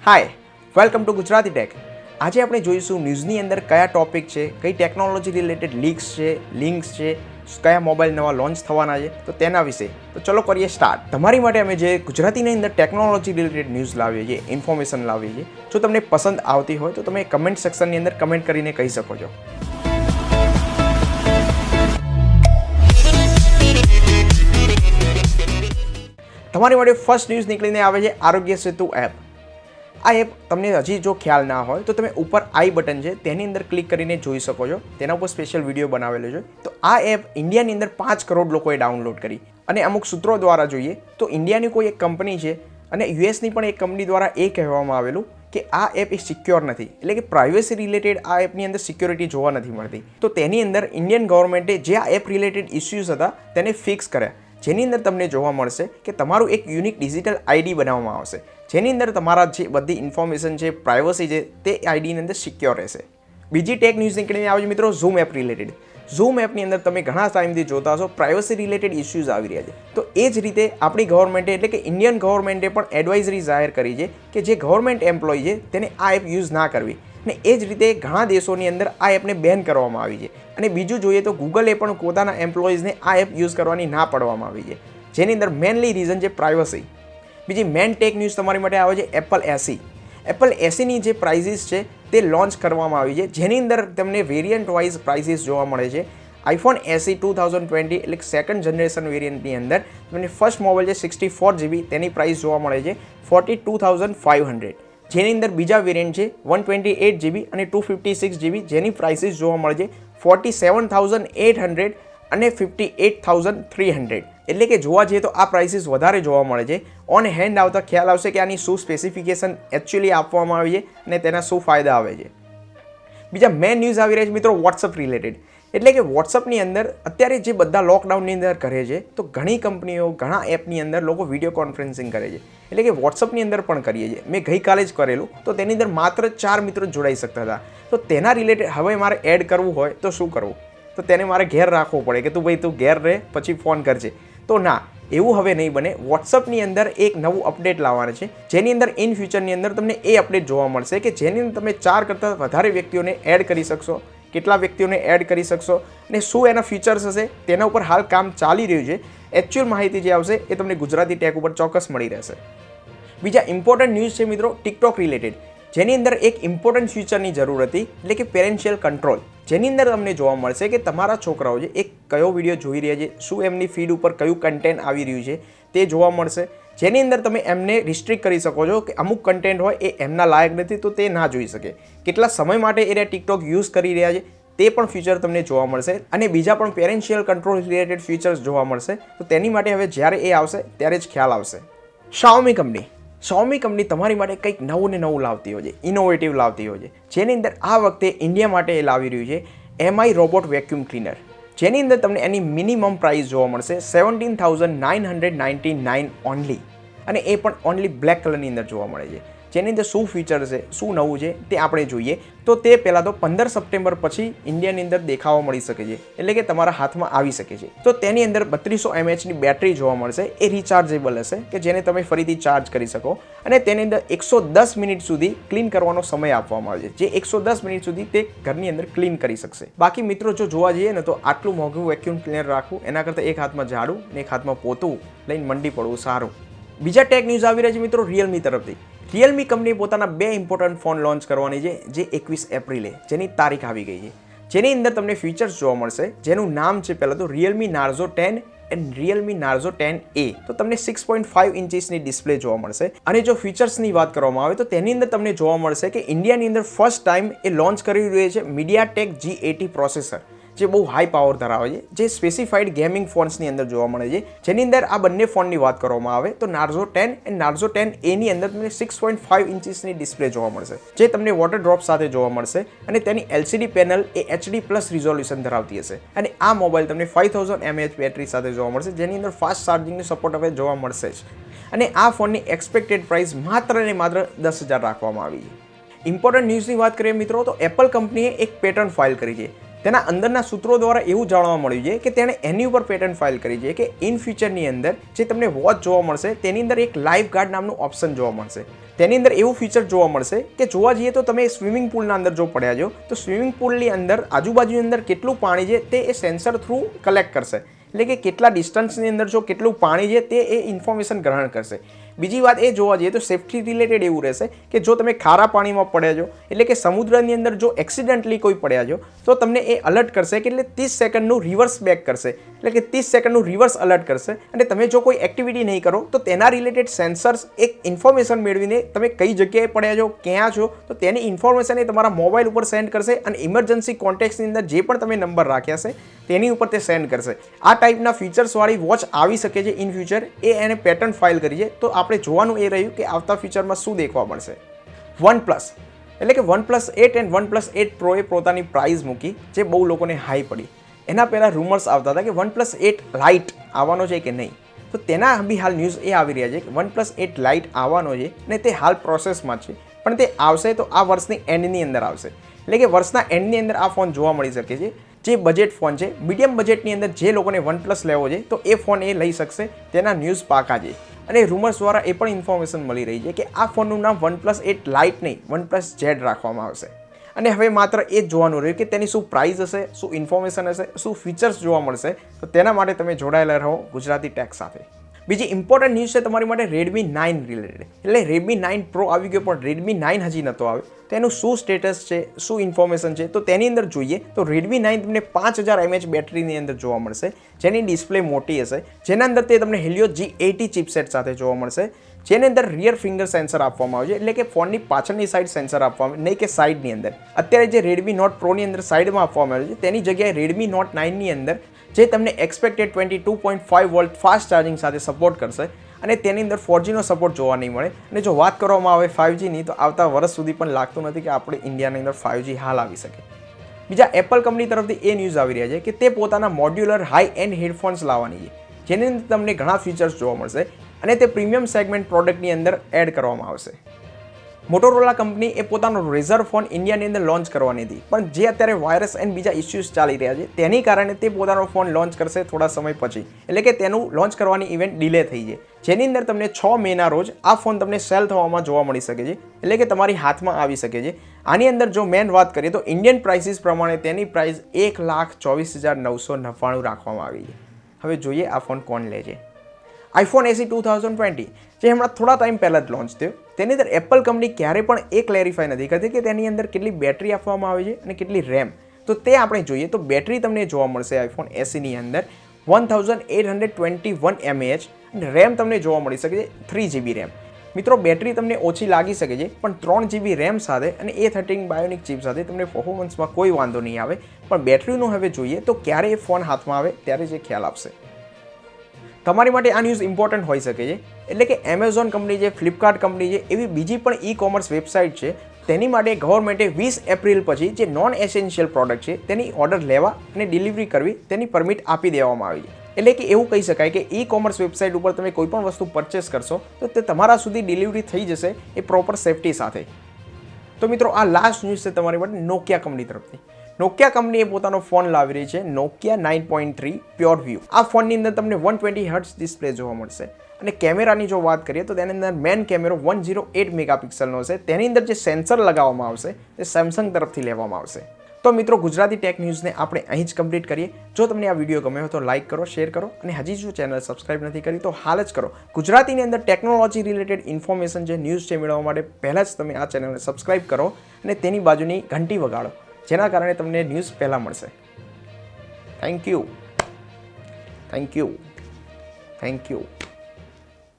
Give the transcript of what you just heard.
Hi, welcome to Gujarati tech. આજે આપણે જોઈશું ન્યૂઝની અંદર કયા ટોપિક છે, કઈ ટેકનોલોજી રિલેટેડ લીક્સ છે, લિંક્સ છે, કયા મોબાઈલ નવા લોન્ચ થવાના છે, તો તેના વિશે. તો ચલો કરીએ સ્ટાર્ટ. તમારી માટે અમે જે ગુજરાતીની અંદર ટેકનોલોજી રિલેટેડ ન્યૂઝ લાવીએ છીએ, ઇન્ફોર્મેશન લાવીએ છીએ, જો તમને પસંદ આવતી હોય તો તમે કમેન્ટ સેક્શનની અંદર કમેન્ટ કરીને કહી શકો છો. તમારી માટે ફર્સ્ટ ન્યૂઝ નીકળીને આવે છે આરોગ્ય સેતુ એપ. આ એપ તમને હજી જો ખ્યાલ ના હોય તો તમે ઉપર આઈ બટન છે તેની અંદર ક્લિક કરીને જોઈ શકો છો. તેના ઉપર સ્પેશિયલ વિડીયો બનાવેલો છે. તો આ એપ ઇન્ડિયાની અંદર 5 કરોડ લોકોએ ડાઉનલોડ કરી અને અમુક સૂત્રો દ્વારા જોઈએ તો ઇન્ડિયાની કોઈ એક કંપની છે અને યુએસની પણ એક કંપની દ્વારા એ કહેવામાં આવેલું કે આ એપ એ સિક્યોર નથી, એટલે કે પ્રાઇવેસી રિલેટેડ આ એપની અંદર સિક્યોરિટી જોવા નથી મળતી. તો તેની અંદર ઇન્ડિયન ગવર્મેન્ટે જે આ એપ રિલેટેડ ઇસ્યુઝ હતા તેને ફિક્સ કર્યા, જેની અંદર તમને જોવા મળશે કે તમારું એક યુનિક ડિજિટલ આઈડી બનાવવામાં આવશે, જેની અંદર તમારા જે બધી ઇન્ફોર્મેશન છે, પ્રાઇવસી છે, તે આઈડીની અંદર સિક્યોર રહેશે. બીજી ટેક ન્યૂઝ નીકળીને આવે છે મિત્રો ઝૂમ એપ રિલેટેડ. ઝૂમ એપની અંદર તમે ઘણા ટાઈમથી જોતા હશો પ્રાઇવસી રિલેટેડ ઇસ્યુઝ આવી રહ્યા છે. તો એ જ રીતે આપણી ગવર્મેન્ટે એટલે કે ઇન્ડિયન ગવર્મેન્ટે પણ એડવાઇઝરી જાહેર કરી છે કે જે ગવર્મેન્ટ એમ્પ્લોય છે તેને આ એપ યુઝ ના કરવી. અને એ જ રીતે ઘણા દેશોની અંદર આ એપને બેન કરવામાં આવી છે. અને બીજું જોઈએ તો ગૂગલે પણ પોતાના એમ્પ્લોઈઝને આ એપ યુઝ કરવાની ના પાડવામાં આવી છે, જેની અંદર મેનલી રીઝન છે પ્રાઇવસી. બીજી મેન ટેક ન્યૂઝ તમારી માટે આવે છે એપલ એસી. એપલ એસીની જે પ્રાઇઝિસ છે તે લોન્ચ કરવામાં આવી છે, જેની અંદર તમને વેરિયન્ટ વાઇઝ પ્રાઇઝિસ જોવા મળે છે. આઈફોન એસી 2020 એટલે સેકન્ડ જનરેશન વેરિયન્ટની અંદર તમને ફર્સ્ટ મોબાઈલ છે 64GB, તેની પ્રાઇસ જોવા મળે છે 42,500. જેની અંદર બીજા વેરિયન્ટ છે 128GB અને 256GB, જેની પ્રાઇસીસ જોવા મળે છે 47,800 અને 58,300. એટલે કે જોવા જઈએ તો આ પ્રાઇસીસ વધારે જોવા મળે છે. ઓન હેન્ડ આવતા ખ્યાલ આવશે કે આની શું સ્પેસિફિકેશન એકચ્યુઅલી આપવામાં આવી છે અને તેના શું ફાયદા આવે છે. બીજા મેન ન્યૂઝ આવી રહ્યા છે મિત્રો વોટ્સઅપ રિલેટેડ. એટલે કે વોટ્સઅપની અંદર અત્યારે જે બધા લોકડાઉનની અંદર કરે છે તો ઘણી કંપનીઓ ઘણા એપની અંદર લોકો વિડીયો કોન્ફરન્સિંગ કરે છે. એટલે કે વોટ્સઅપની અંદર પણ કરીએ છીએ. મેં ગઈકાલે જ કરેલું, તો તેની અંદર માત્ર 4 મિત્રો જોડાઈ શકતા હતા. તો તેના રિલેટેડ હવે મારે એડ કરવું હોય તો શું કરવું? તો તેને મારે ઘેર રાખવો પડે કે તું ઘેર રહે પછી ફોન કરજે. તો ના, એવું હવે નહીં બને. વોટ્સઅપની અંદર એક નવું અપડેટ લાવવાનું છે, જેની અંદર ઇન ફ્યુચરની અંદર તમને એ અપડેટ જોવા મળશે કે જેની અંદર તમે 4 કરતાં વધારે વ્યક્તિઓને એડ કરી શકશો, કેટલા વ્યક્તિઓને એડ કરી શકશો અને શું એના ફીચર્સ હશે તેના ઉપર હાલ કામ ચાલી રહ્યું છે. એકચ્યુઅલ માહિતી જે આવશે એ તમને ગુજરાતી ટેક ઉપર ચોક્કસ મળી રહેશે. બીજા ઇમ્પોર્ટન્ટ ન્યૂઝ છે મિત્રો ટિકટોક રિલેટેડ, જેની અંદર એક ઇમ્પોર્ટન્ટ ફીચરની જરૂર હતી, એટલે કે પેરેન્શિયલ કંટ્રોલ. જેની અંદર તમને જોવા મળશે કે તમારા છોકરાઓ છે એ કયો વિડીયો જોઈ રહ્યા છે, શું એમની ફીડ ઉપર કયું કન્ટેન્ટ આવી રહ્યું છે તે જોવા મળશે. જેની અંદર તમે એમને રિસ્ટ્રિક્ટ કરી શકો છો કે અમુક કન્ટેન્ટ હોય એ એમના લાયક નથી તો તે ના જોઈ શકે. કેટલા સમય માટે એ ટિકટોક યુઝ કરી રહ્યા છે તે પણ ફીચર તમને જોવા મળશે. અને બીજા પણ પેરેન્શિયલ કંટ્રોલ રિલેટેડ ફીચર્સ જોવા મળશે. તો તેની માટે હવે જ્યારે એ આવશે ત્યારે જ ખ્યાલ આવશે. Xiaomi કંપની તમારી માટે કંઈક નવું ને નવું લાવતી હોય છે, ઇનોવેટિવ લાવતી હોય છે, જેની અંદર આ વખતે ઇન્ડિયા માટે એ લાવી રહ્યું છે MI રોબોટ વેક્યુમ ક્લીનર, જેની અંદર તમને એની મિનિમમ પ્રાઇસ જોવા મળશે 17,999 ઓનલી, અને એ પણ ઓનલી બ્લેક કલરની અંદર જોવા મળે છે. જેની અંદર શું ફીચર છે, શું નવું છે તે આપણે જોઈએ. તો તે પહેલાં તો 15 સપ્ટેમ્બર પછી ઇન્ડિયાની અંદર દેખાવા મળી શકે છે, એટલે કે તમારા હાથમાં આવી શકે છે. તો તેની અંદર 3200 mAhની બેટરી જોવા મળશે, એ રિચાર્જેબલ હશે કે જેને તમે ફરીથી ચાર્જ કરી શકો. અને તેની અંદર 110 મિનિટ સુધી ક્લીન કરવાનો સમય આપવામાં આવે છે, જે 110 મિનિટ સુધી તે ઘરની અંદર ક્લીન કરી શકશે. બાકી મિત્રો જો જોવા જઈએ ને તો આટલું મોંઘું વેક્યુમ ક્લીનર રાખવું એના કરતાં એક હાથમાં ઝાડું ને એક હાથમાં પોતું લઈને મંડી પડવું સારું. બીજા ટેક ન્યૂઝ આવી રહ્યા છે મિત્રો રિયલમી તરફથી. રિયલમી કંપની પોતાના 2 ઇમ્પોર્ટન્ટ ફોન લોન્ચ કરવાની છે, જે 21 એપ્રિલે જેની તારીખ આવી ગઈ છે. જેની અંદર તમને ફીચર્સ જોવા મળશે, જેનું નામ છે પહેલાં તો Realme Narzo 10 and Realme Narzo 10A. તો તમને 6.5 ઇંચની ડિસ્પ્લે જોવા મળશે. અને જો ફીચર્સની વાત કરવામાં આવે તો તેની અંદર તમને જોવા મળશે કે ઇન્ડિયાની અંદર ફર્સ્ટ ટાઈમ એ લોન્ચ કરી રહ્યું છે MediaTek G80 પ્રોસેસર, જે બહુ હાઈ પાવર ધરાવે છે, જે સ્પેસિફાઈડ ગેમિંગ ફોન્સની અંદર જોવા મળે છે. જેની અંદર આ બંને ફોનની વાત કરવામાં આવે તો Narzo 10 એન્ડ Narzo 10A ની અંદર તમને 6.5 ઇંચની ડિસ્પ્લે જોવા મળશે, જે તમને વોટર ડ્રોપ સાથે જોવા મળશે. અને તેની LCD પેનલ એ HD+ રિઝોલ્યુશન ધરાવતી હશે. અને આ મોબાઈલ તમને 5000 mAh બેટરી સાથે જોવા મળશે, જેની અંદર ફાસ્ટ ચાર્જિંગનો સપોર્ટ હવે જોવા મળશે જ. અને આ ફોનની એક્સપેક્ટેડ પ્રાઇસ માત્ર ને માત્ર 10,000 રાખવામાં આવી છે. ઇમ્પોર્ટન્ટ ન્યૂઝની વાત કરીએ મિત્રો તો એપલ કંપનીએ એક પેટન્ટ ફાઇલ કરી છે. તેના અંદરના સૂત્રો દ્વારા એવું જાણવા મળ્યું છે કે તેણે એની ઉપર પેટન્ટ ફાઇલ કરી છે કે ઇન ફ્યુચરની અંદર જે તમને વોચ જોવા મળશે તેની અંદર એક લાઇફગાર્ડ નામનું ઓપ્શન જોવા મળશે. તેની અંદર એવું ફીચર જોવા મળશે કે જોવા જઈએ તો તમે સ્વિમિંગ પૂલના અંદર જો પડ્યા છો તો સ્વિમિંગ પૂલની અંદર આજુબાજુની અંદર કેટલું પાણી છે તે એ સેન્સર થ્રુ કલેક્ટ કરશે, એટલે કે કેટલા ડિસ્ટન્સની અંદર જો કેટલું પાણી છે તે એ ઇન્ફોર્મેશન ગ્રહણ કરશે. બીજી વાત એ જોવા જઈએ તો સેફ્ટી રિલેટેડ એવું રહેશે કે જો તમે ખારા પાણીમાં પડ્યા છો, એટલે કે સમુદ્રની અંદર જો એક્સિડન્ટલી કોઈ પડ્યા છો તો તમને એ અલર્ટ કરશે કે એટલે 30 સેકન્ડનું રિવર્સ બેક કરશે, એટલે કે 30 સેકન્ડનું રિવર્સ અલર્ટ કરશે. અને તમે જો કોઈ એક્ટિવિટી નહીં કરો તો તેના રિલેટેડ સેન્સર્સ એક ઇન્ફોર્મેશન મેળવીને તમે કઈ જગ્યાએ પડ્યા છો, ક્યાં છો, તો તેની ઇન્ફોર્મેશન એ તમારા મોબાઈલ ઉપર સેન્ડ કરશે અને ઇમરજન્સી કોન્ટેક્ટ્સની અંદર જે પણ તમે નંબર રાખ્યા છે તેની ઉપર તે સેન્ડ કરશે. આ ટાઈપના ફીચર્સવાળી વોચ આવી શકે છે ઇન ફ્યુચર, એને પેટર્ન ફાઇલ કરી છે. તો આપણે જોવાનું એ રહ્યું કે આવતા ફીચરમાં શું દેખવા મળશે. OnePlus એટલે કે OnePlus 8 અને OnePlus 8 Pro એ પોતાની પ્રાઇસ મૂકી જે બહુ લોકોને હાઈ પડી. એના પહેલાં રૂમર્સ આવતા હતા કે OnePlus 8 Lite આવવાનો છે કે નહીં, તો તેના બી હાલ ન્યૂઝ એ આવી રહ્યા છે કે OnePlus 8 Lite આવવાનો છે અને તે હાલ પ્રોસેસમાં છે, પણ તે આવશે તો આ વર્ષની એન્ડની અંદર આવશે, એટલે કે વર્ષના એન્ડની અંદર આ ફોન જોવા મળી શકે છે. જે બજેટ ફોન છે, મીડિયમ બજેટની અંદર જે લોકોને OnePlus લેવો છે તો એ ફોન એ લઈ શકશે, તેના ન્યૂઝ પાકા છે. અને રૂમર્સ દ્વારા એ પણ ઇન્ફોર્મેશન મળી રહી છે કે આ ફોનનું નામ OnePlus 8 Lite નહીં, OnePlus Z રાખવામાં આવશે. અને હવે માત્ર એ જ જોવાનું રહ્યું કે તેની શું પ્રાઇસ હશે, શું ઇન્ફોર્મેશન હશે, શું ફીચર્સ જોવા મળશે. તો તેના માટે તમે જોડાયેલા રહો ગુજરાતી ટેક સાથે. બીજી ઇમ્પોર્ટન્ટ ન્યૂઝ છે તમારી માટે Redmi 9 રિલેટેડ, એટલે Redmi 9 Pro આવી ગયો પણ Redmi 9 હજી નહોતો આવ્યો. તો એનું શું સ્ટેટસ છે, શું ઇન્ફોર્મેશન છે, તો તેની અંદર જોઈએ તો Redmi 9 તમને 5000 mAh બેટરીની અંદર જોવા મળશે, જેની ડિસ્પ્લે મોટી હશે, જેના અંદર તે તમને Helio G80 ચિપસેટ સાથે જોવા મળશે, જેની અંદર રિયર ફિંગર સેન્સર આપવામાં આવે છે, એટલે કે ફોનની પાછળની સાઈડ સેન્સર આપવામાં નહીં કે સાઈડની અંદર. અત્યારે જે Redmi Note Pro ની અંદર સાઈડમાં આપવામાં આવે છે તેની જગ્યાએ Redmi Note 9 ની અંદર જે તમને એક્સપેક્ટેડ 22.5 વોલ્ટ ફાસ્ટ ચાર્જિંગ સાથે સપોર્ટ કરશે અને તેની અંદર 4Gનો સપોર્ટ જોવા નહીં મળે. અને જો વાત કરવામાં આવે 5Gની તો આવતા વર્ષ સુધી પણ લાગતું નથી કે આપણે ઇન્ડિયાની અંદર 5G હાલ આવી શકે. બીજા એપલ કંપની તરફથી એ ન્યૂઝ આવી રહ્યા છે કે તે પોતાના મોડ્યુલર હાઈ એન્ડ હેડફોન્સ લાવવાની છે, જેની અંદર તમને ઘણા ફીચર્સ જોવા મળશે અને તે પ્રીમિયમ સેગમેન્ટ પ્રોડક્ટની અંદર એડ કરવામાં આવશે. મોટોરોલા કંપની એ પોતાનો રેઝર ફોન ઇન્ડિયાની અંદર લોન્ચ કરવાની હતી, પણ જે અત્યારે વાયરસ એન્ડ બીજા ઇસ્યુઝ ચાલી રહ્યા છે તેની કારણે તે પોતાનો ફોન લોન્ચ કરશે થોડા સમય પછી, એટલે કે તેનું લોન્ચ કરવાની ઇવેન્ટ ડિલે થઈ છે, જેની અંદર તમને 6 મેના રોજ આ ફોન તમને સેલ થવામાં જોવા મળી શકે છે, એટલે કે તમારી હાથમાં આવી શકે છે. આની અંદર જો મેન વાત કરીએ તો ઇન્ડિયન પ્રાઇસીસ પ્રમાણે તેની પ્રાઇસ 1,24,999 રાખવામાં આવી છે. હવે જોઈએ આ ફોન કોણ લે છે. iPhone SE 2020 જે હમણાં થોડા ટાઈમ પહેલાં જ લોન્ચ થયો, તેની અંદર એપલ કંપની ક્યારે પણ એ ક્લેરિફાઈ નથી કરતી કે તેની અંદર કેટલી બેટરી આપવામાં આવે છે અને કેટલી રેમ. તો તે આપણે જોઈએ તો બેટરી તમને જોવા મળશે iPhone SE ની અંદર 1821 mAh અને રેમ તમને જોવા મળી શકે છે 3GB રેમ. મિત્રો બેટરી તમને ઓછી લાગી શકે છે, પણ 3GB રેમ સાથે અને A13 બાયોનિક ચિપ સાથે તમને પરફોર્મન્સમાં કોઈ વાંધો નહીં આવે. પણ બેટરીનું હવે જોઈએ તો ક્યારે એ ફોન હાથમાં આવે ત્યારે જે ખ્યાલ આપશે. તમારી માટે આ ન્યૂઝ ઇમ્પોર્ટન્ટ હોઈ શકે છે, એટલે કે એમેઝોન કંપની છે, ફ્લિપકાર્ટ કંપની છે, એવી બીજી પણ ઈ-કોમર્સ વેબસાઇટ છે, તેની માટે ગવર્મેન્ટે 20 એપ્રિલ પછી જે નોન એસેન્શિયલ પ્રોડક્ટ છે તેની ઓર્ડર લેવા અને ડિલિવરી કરવી તેની પરમિટ આપી દેવામાં આવી છે. એટલે કે એવું કહી શકાય કે ઈ-કોમર્સ વેબસાઇટ ઉપર તમે કોઈ પણ વસ્તુ પરચેસ કરશો તો તે તમારા સુધી ડિલિવરી થઈ જશે એ પ્રોપર સેફટી સાથે. તો મિત્રો આ લાસ્ટ ન્યૂઝ છે તમારી માટે નોકિયા કંપની તરફથી. નોકિયા કંપની એ પોતાનો ફોન લાવી રહી છે Nokia 9.3 PureView. આ ફોનની અંદર તમને 120Hz ડિસ્પ્લે જોવા મળશે અને કેમેરાની જો વાત કરીએ તો તેની અંદર મેન કેમેરો 108 મેગાપિક્સલનો હશે. તેની અંદર જે સેન્સર લગાવવામાં આવશે તે સેમસંગ તરફથી લેવામાં આવશે. તો મિત્રો ગુજરાતી ટેક ન્યૂઝને આપણે અહીં જ કમ્પ્લીટ કરીએ. જો તમને આ વિડીયો ગમ્યો હોય તો લાઇક કરો, શેર કરો અને હજી જો ચેનલ સબસ્ક્રાઇબ નથી કરી તો હાલ જ કરો. ગુજરાતીની અંદર ટેકનોલોજી રિલેટેડ ઇન્ફોર્મેશન જે ન્યૂઝ છે મેળવવા માટે પહેલાં જ તમે આ ચેનલને સબસ્ક્રાઇબ કરો અને તેની બાજુની ઘંટી વગાડો, જેના કારણે તમને ન્યૂઝ પહેલાં મળશે. Thank you.